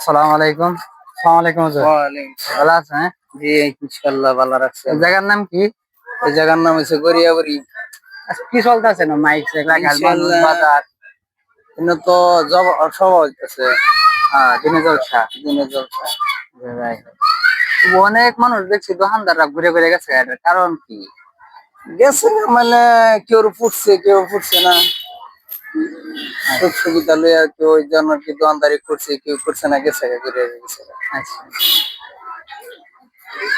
সালাম আলাইকুম। সালাম আলাইকুম হুজুর। ওয়ালাইকুম ভালো আছেন? হ্যাঁ? জি ইনশাআল্লাহ ভালো রাখছে এই জায়গার নাম কি? এই জায়গার নাম হচ্ছে গড়িয়াবাড়ি। আচ্ছা, কি চলতেছে না মাইক চেক লাগাল মানুষ ইনশাআল্লাহ বাজার এনে তো সভা হইতেছে দিনে জলসা। দিনের জলসা। যাই হোক। অনেক মানুষ দেখছি দোকানদাররা ঘুরে ঘুরে গেছে, এটার কারণ কি? গেছে মানে কেউ ফুটছে না সুখ সুবিধা লইয়া কেউ ওই জন্য কি দোকানদারি করছে কেউ করছে না গেছে ঘুরে গেছে। আচ্ছা,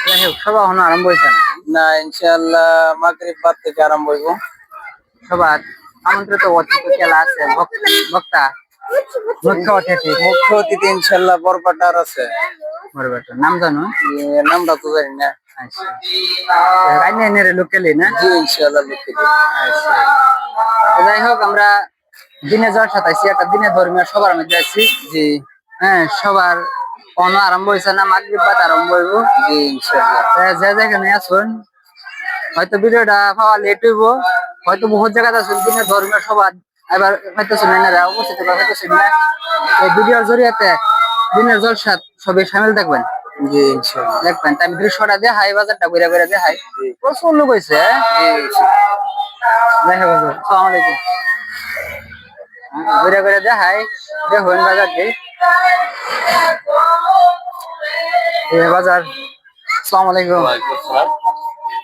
যাই হোক, সভা এখনো আরম্ভ হয়েছে না। না ইনশাআল্লাহ মাগরিব বাদ থেকে আরম্ভ হইব। সবার আমন্ত্রিত অতিথি কেলা আছে, বক্তা মুখ্য অতিথি মুখ্য অতিথি ইনশাআল্লাহ বরপাটার আছে। বরবেটা নাম জানো? নামটা তো জানি না। আচ্ছা, রাজনীতির লোকেলই না? জি ইনশাআল্লাহ লিখে দিই। আচ্ছা, তো যাই হোক, আমরা দিনে যাওয়ার সাথে আছি, একটা দিনে ধর্মীয় সবার মধ্যে আছি। জি হ্যাঁ, সবার অন আরম্ভ হয়েছে না, মাগরিব বাদ আরম্ভ হইব। জি ইনশাআল্লাহ। যে যেখানে আসুন, হয়তো ভিডিওটা পাওয়া লেট হইব, হয়তো বহুত জায়গাতে আছেন দিনে ধর্মীয় সভা, এবার হয়তো শুনেন না উপস্থিত হয়তো শুনে এই ভিডিওর জরিয়াতে দিনের জলসা সবাই সামিল থাকবেন। জি ইনশাআল্লাহ। দেখবেন তাই দৃশ্যটা দেখাই, বাজারটা ঘুরে ঘুরে দেখাই, প্রচুর লোক হয়েছে। যাই হোক হুজুর, আসসালামু আলাইকুম। ঘুরে ঘুরে দেখাই, দেখুন বাজারটি বাজার। আসসালামু আলাইকুম।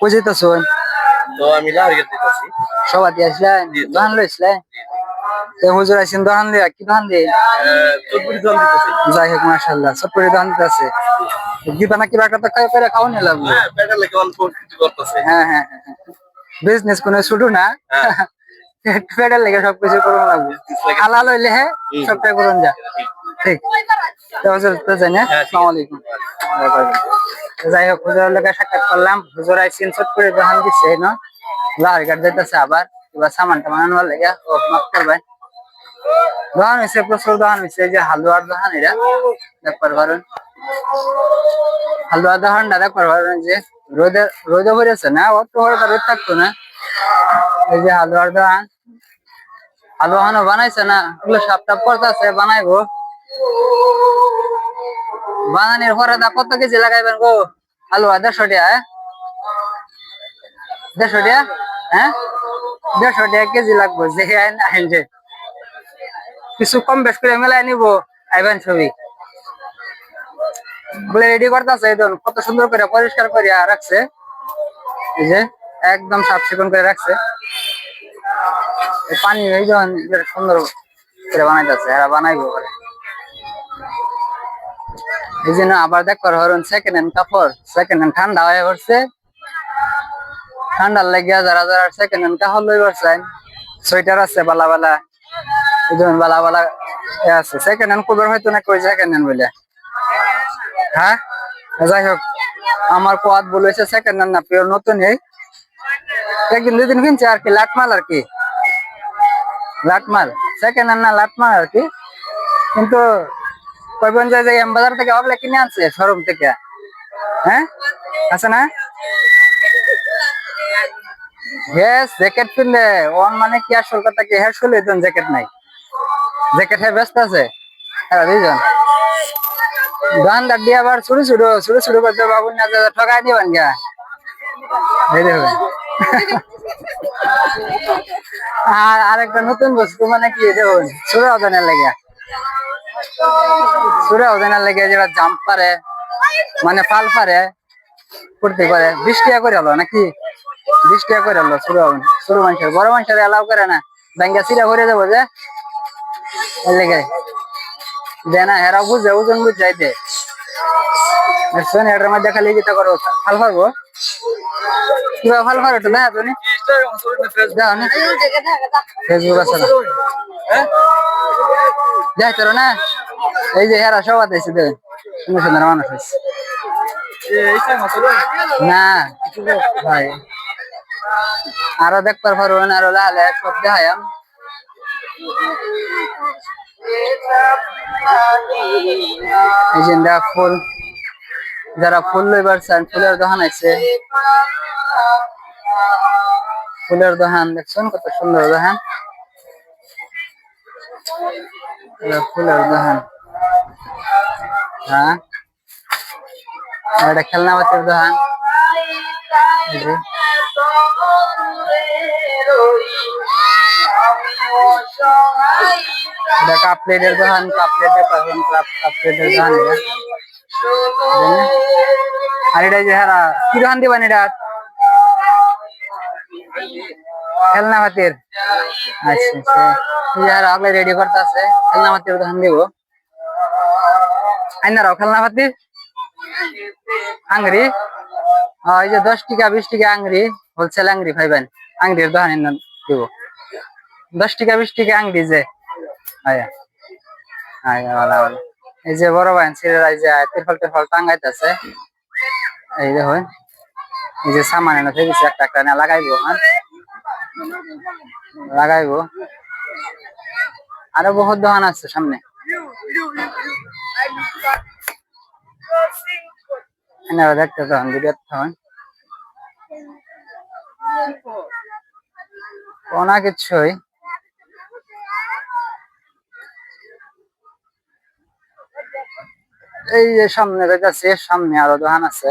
কই যেতেছেন? তো আমি লাহোরে যেতেছি। সবাই আসলেন, দোকান লইছিলেন? হুজুর আইসেন দোকান দিয়ে, কি দোকান দিয়ে? চটপটি দোকান দিতেছি। যাই হোক মাশাআল্লাহ, চটপটি দোকান দিতে আছে। গীতা নাকি একটা তো করে খাওয়া নিয়ে লাগবে। হ্যাঁ পেটের লেগে অল্প কিছু করতেছে। হ্যাঁ হ্যাঁ হ্যাঁ, বিজনেস কোনো শুরু না, পেটের লেগে সবকিছু করুন লাগবে। হালাল হইলে হ্যাঁ সবটাই করুন যা। ঠিক, তো হুজুর তো জানি। আসসালামু আলাইকুম। যাই হোক, হুজুরের লগে সাক্ষাৎ করলাম। হুজুর আইসেন চটপটি দোকান দিচ্ছে না, লাহোরে ঘাট যাইতেছে আবার, এবার সামান টামান আনবার লেগে মাফ করবেন। দোকান হয়েছে, প্রচুর দোকান হয়েছে, যে হালুয়ার দোকান, এটা দেখবার পারেন। হালুয়ার দোকানটা দেখবার পারেন, যে রোদে ভরেছে না, অত বড় রোদ থাকতো না। এই যে হালুয়ার দোকান, হালুয়া বানাইছে না, ওগুলো সাপ টাপ করতেছে, বানাইবো। বানানির পরে দা কত কেজি লাগাইবেন গো? হালুয়া 150 টাকা। 150 টাকা, হ্যাঁ 150 টাকা কেজি লাগবো। যে আইন যে কিছু কম বেশ করে মেলায় নিবো, আইবেন ছবি বলে রেডি করতেছে। কত সুন্দর করে পরিষ্কার করে রাখছে, এই যে একদম সাফ চিকন করে রাখছে। পানি এই যখন সুন্দর করে বানাইতেছে, এরা বানাইবো করে। এই জন্য আবার দেখবার হরণ সেকেন্ড হ্যান্ড কাপড়, সেকেন্ড হ্যান্ড ঠান্ডা হয়ে পড়ছে, ঠান্ডার লাগিয়া যারা যারা সেকেন্ড হ্যান্ড কাপড় লই পারছেন, সোয়েটার আছে বালা বালা, এই জন্য বালা বালা আছে। সেকেন্ড হ্যান্ড কুবের হয়তো না কই সেকেন্ড হ্যান্ড বলে। হ্যাঁ, যাই হোক, আমার পথ বলেছে সেকেন্ড হ্যান্ড না, পিওর নতুন। একদিন দুদিন কিনছে আর কি, লাটমাল আর কি, লাটমাল সেকেন্ড হ্যান্ড না, লাটমাল আর কি। কিন্তু কইবেন যে বাজার থেকে ওগুলা কিনে আনছে শোরুম থেকে, হ্যাঁ আছে না। হ্যাঁ, জ্যাকেট কিনলে ওন মানে কি আসল কথা কি, হ্যাঁ শুলে জ্যাকেট নাই, জ্যাকেট হ্যাঁ ব্যস্ত আছে এরা দুইজন। দোকানদার দিয়ে আবার ছোট ছোট ছোট ছোট করতে বাবু না, ঠকাই দিবেন গা, এই দেখবেন। আর আরেকটা নতুন বস্তু মানে কি দেখুন, সুরা ওজনের লেগে, সুরা ওজনের লেগে যেটা জাম্প পারে, মানে পাল পারে করতে পারে। 20 টাকা করে হলো নাকি, 20 টাকা করে হলো ছোট মানুষের। বড় মানুষের এলাও করে না, ব্যাঙ্গা সিরা করে যাবো যে লেগে দে না, হেরা বুঝে ওজন বুঝ যাইতে। এটার মধ্যে খালি যেটা করো ফাল পারবো, কিভাবে ফাল পারো একটু দেখা তুমি, ফেসবুক আছে না, দেখতে না। এই যে হেরা সবাই দিয়েছে, সুন্দর সুন্দর মানুষ হয়েছে না ভাই। আরো দেখবার পারবেন, আরো লালে সব দেখায়। এই যে ফুল, যারা ফুল লইবার চান, ফুলের দোকান আছে, ফুলের দোকান দেখছেন কত সুন্দর দোকান, ফুলের দোকান। হ্যাঁ এটা খেলনা পাতির দোকান। এই যে এটা কাপ প্লেটের দোকান, কাপ প্লেটের কাপ প্লেটের দোকান এটা। আর এটা যে হারা কি দোকান দিবেন এটা? খেলনা পাতির। আচ্ছা আচ্ছা যারা আপনি রেডি করতে আছে খেলনা পাতির দোকান দিব। আইনারাও খেলনা পাতি আংরি এই যে 10 টাকা 20 টাকা আংরি হোলসেল আংরি পাইবেন। আংরির দোকানে দিব 10 টাকা 20 টাকা আংরি যে আয়া আয়া ভালো ভালো। এই যে বড় ভাই ছেলেরা এই যে তিরফল টিরফল টাঙ্গাইতেছে। এই দেখুন এই যে সামান এনে ফেলেছে একটা একটা না লাগাইবো। হ্যাঁ লাগাইবো আরো বহুত দোকান আছে সামনে। এনারা দেখতে তখন ভিডিও তখন কোনা কিছুই এই যে সামনে দেখাচ্ছে সামনে আরো দোকান আছে।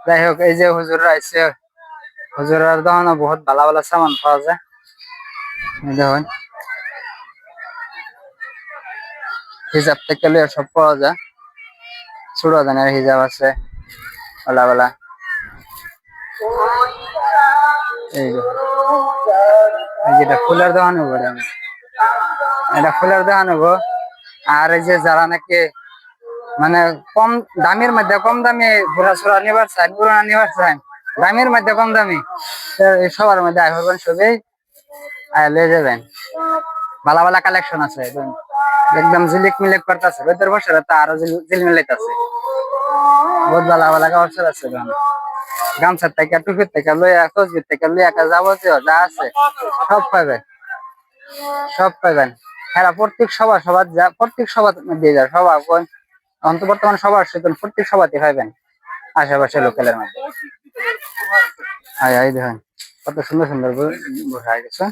যাই হোক এই যে হুজুররা আইছে হুজুরের দোকানে বহুত ভালো ভালো সামান পাওয়া যায়। দেখুন হিজাব থেকে লিয়ে সব পাওয়া যায়। ছোট দানের হিজাব আছে ভালো ভালো। এই যে যেটা ফুলের দোকান হবো এটা ফুলের দোকান হবো। আর এই যে যারা নাকি মানে কম দামের মধ্যে কম দামে ঘোরা ছোড়া নিবার চান পুরানা নিবার চান দামের মধ্যে কম দামি সবার মধ্যে আয় করবেন সবই আয় লয়ে যাবেন। ভালো ভালো কালেকশন আছে একদম ঝিলিক মিলিক করতেছে ভেতর বসে তো আরো ঝিলমিলাইতেছে। বহুত ভালো ভালো কালেকশন আছে গামছার থেকে টুপির থেকে লইয়া তসবির থেকে লইয়া যাবতীয় যা আছে সব পাইবেন সব পাইবেন। হ্যাঁ প্রত্যেক সবার যা প্রত্যেক সবার দিয়ে যায় সবার বর্তমানে সবার সেতন প্রত্যেক সভাতে পাইবেন আশেপাশে লোকালের মধ্যে। এই দেখেন কত সুন্দর সুন্দর ঘোড়া গেছে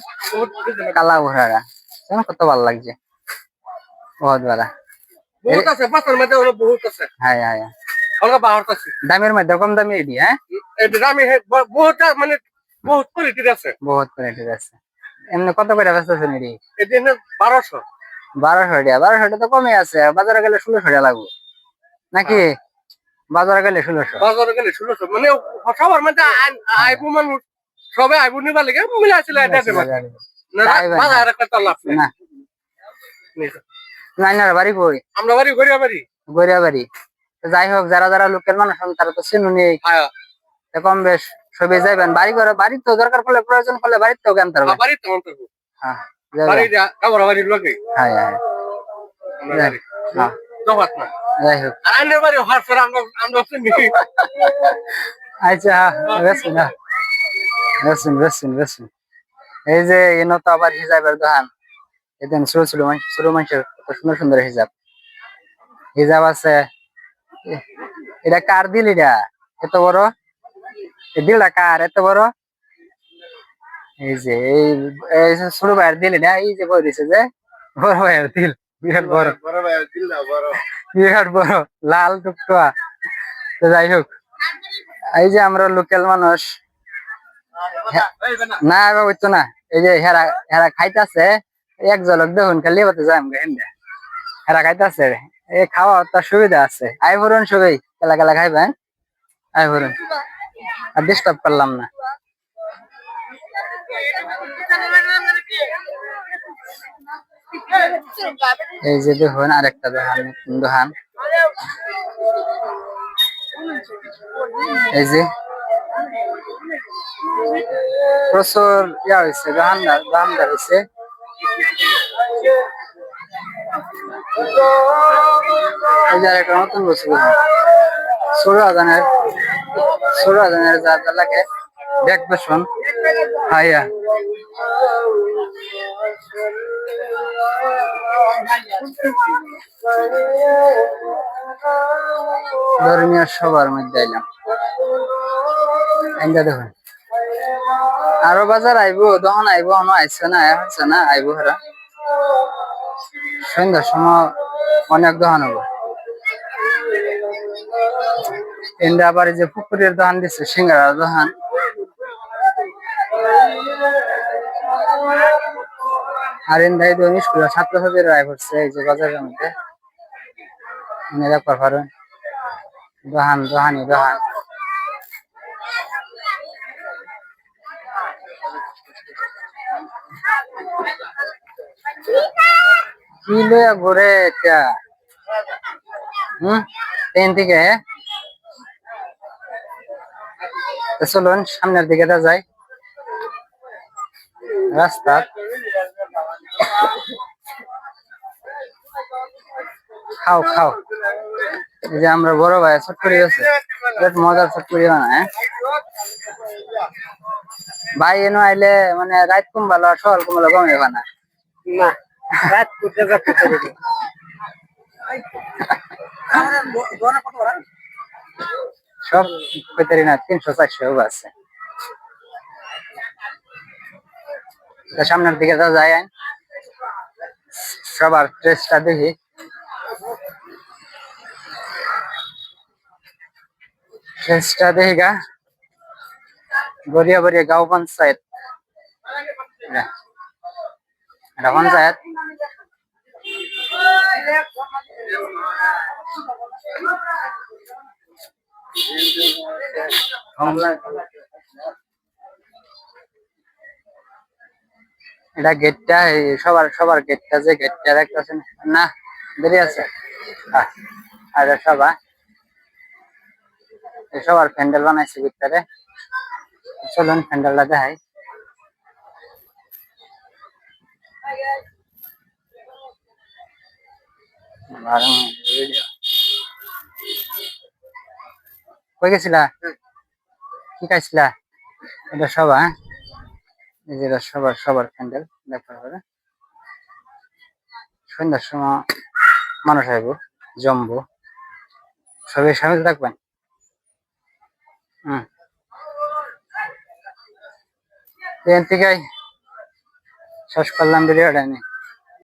কালা ঘোড়ারা কত ভালো লাগছে বহুত ভালো। বহুত আছে পাতার মধ্যে বহুত আছে। হ্যাঁ হ্যাঁ অলগা বাহার আছে দামের মধ্যে কম দামি এডি। হ্যাঁ এটা দামি বহুত মানে বহুত কোয়ালিটির আছে বহুত কোয়ালিটির আছে। এমনি কত করে বেচতেছেন এডি? এটা 1200 1200 টাকা 1200 টাকা তো কমে আছে বাজারে গেলে 1600 টাকা লাগবে নাকি? বাজারে গেলে 1600 বাজারে গেলে 1600 মানে সবার মধ্যে আইবো মানুষ সবাই আইবো নিবার লাগে মিলাইছিল এটা দেবা না বাজার একটা তো লাভ না না বাড়ি কই? আমরা বাড়ি গড়িয়া বাড়ি। যাই হোক যারা যারা লোকের মানুষ তারা তো চিনুনি কম বেশ সবই যাইবেন বাড়ি করে বাড়ি তো দরকার পড়লে প্রয়োজন পড়লে বাড়িতেও কেন পারবেন। বাড়ি তো অন্তর হ্যাঁ বাড়ি যা কাবর বাড়ির লোকে হ্যাঁ হ্যাঁ হ্যাঁ দফাত না যাই হোক আর আইনের বাড়ি হার ফের আমরা চিনি আচ্ছা বেসুন বেসুন বেসুন বেসুন। এই যে এনে তো আবার হিজাবের দোকান এদিন ছোট মানুষের কত সুন্দর সুন্দর হিজাব হিজাব আছে। এটা কার দিল এটা এত বড় দিলটা কার এত বড়? এই যে এই ছোট ভাইয়ের দিল এটা এই যে বই দিছে যে বড় ভাইয়ের দিল বিরাট বড় বিরাট বড় লাল টুকটুয়া। তো যাই হোক এই যে আমরা লোকাল মানুষ না এবার হইতো না। এই যে হেরা হেরা খাইতেছে এক ঝলক দেখুন খালি বাতে যাই হেরা খাইতেছে এই খাওয়া তার সুবিধা আছে। আই ভরুন সবাই খেলা খেলা খাইবেন আই ভরুন আর ডিস্টার্ব করলাম না। এই যে দেখুন আরেকটা দোকান এই যে প্রচুর ইয়া হয়েছে দোকানদার হয়েছে। এই যে আরেকটা নতুন বস্তু সুরাজানের যা যা লাগে দেখবে শোন হাইয়া ধর্মীয় সবার মধ্যে এলাম এইটা দেখুন আরো বাজার আইবো তখন আইবো এখনো আইসছে না হচ্ছে না আইবো হেরা সন্ধ্যার সময় অনেক দোকান হবো এন্ডা আবার এই যে পুকুরের দোকান দিচ্ছে সিঙ্গারার দোকান আর এন্ডা এই দোকান স্কুলের ছাত্রছাত্রীরা আয় করছে এই যে বাজারের মধ্যে দেখতে পারেন দোকান দোকানি দোকান কি লইয়া ঘুরে এটা ট্রেন থেকে তো চলুন সামনের দিকে যাই রাস্তা খাও খাও এই যে আমরা বড় ভাই চটপড়ি আছে মজার চটপড়ি বানায় ভাই এনো আইলে মানে রাত কম ভালো আর সকাল কম ভালো কমে বানায় না রাত করতে যাচ্ছে সব কইতারি না 300-400 আছে সামনের দিকে যায় সবার ড্রেসটা দেখি ড্রেসটা দেখি গা বড়িয়া বড়িয়া গাঁও পঞ্চায়েত এটা পঞ্চায়েত এটা গেটটা সবার সবার গেটটা যে গেটটা দেখতেছেন না দেরি আছে আর সবার প্যান্ডেল বানাইছে ভিতরে চলুন প্যান্ডেলটা দেখাই কই গেছিলা কি খাইছিলা এটা সবা এই যে সবার সবার প্যান্ডেল দেখার পরে সন্ধ্যার সময় মানুষ আইব জমবো সবাই সামিল থাকবেন এখান থেকে শেষ করলাম ভিডিওটা আমি